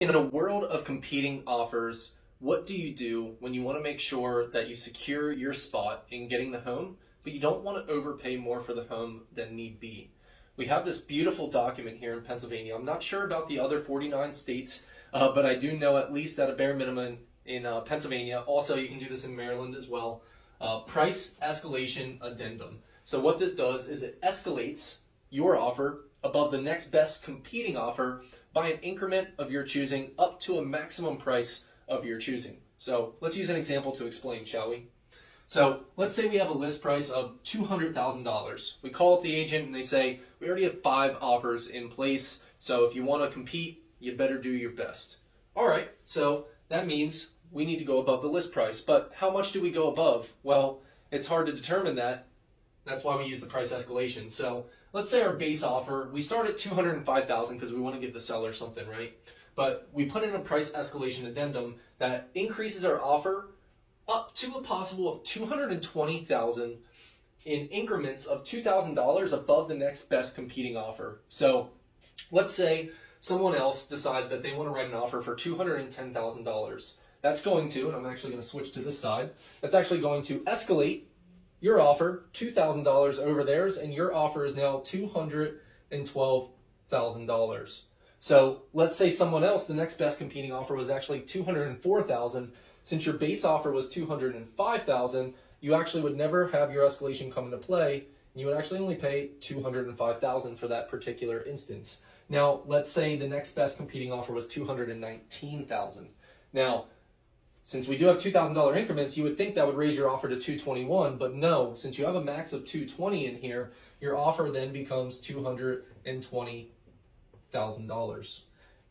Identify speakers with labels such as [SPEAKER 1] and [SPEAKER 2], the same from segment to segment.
[SPEAKER 1] In a world of competing offers, what do you do when you want to make sure that you secure your spot in getting the home, but you don't want to overpay more for the home than need be? We have this beautiful document here in Pennsylvania. I'm not sure about the other 49 states, but I do know at least at a bare minimum in Pennsylvania. Also, you can do this in Maryland as well. Price escalation addendum. So what this does is it escalates your offer above the next best competing offer by an increment of your choosing up to a maximum price of your choosing. So let's use an example to explain, shall we? So let's say we have a list price of $200,000. We call up the agent and they say, we already have 5 offers in place, so if you want to compete, you better do your best. All right, so that means we need to go above the list price, but how much do we go above? Well, it's hard to determine that. That's why we use the price escalation. So let's say our base offer, we start at $205,000 because we want to give the seller something, right? But we put in a price escalation addendum that increases our offer up to a possible of $220,000 in increments of $2,000 above the next best competing offer. So let's say someone else decides that they want to write an offer for $210,000. That's going to, and I'm actually going to switch to this side, that's actually going to escalate your offer $2,000 over theirs, and your offer is now $212,000. So let's say someone else, the next best competing offer was actually $204,000. Since your base offer was $205,000, you actually would never have your escalation come into play, and you would actually only pay $205,000 for that particular instance. Now, let's say the next best competing offer was $219,000. Now, since we do have $2,000 increments, you would think that would raise your offer to $221,000, but no, since you have a max of $220,000 in here, your offer then becomes $220,000.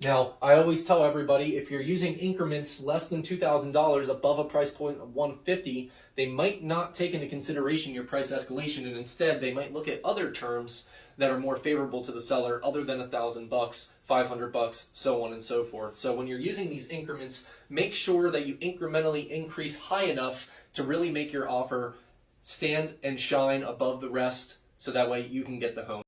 [SPEAKER 1] Now, I always tell everybody, if you're using increments less than $2,000 above a price point of $150,000, they might not take into consideration your price escalation, and instead they might look at other terms that are more favorable to the seller other than $1,000, $500, so on and so forth. So when you're using these increments, make sure that you incrementally increase high enough to really make your offer stand and shine above the rest, so that way you can get the home.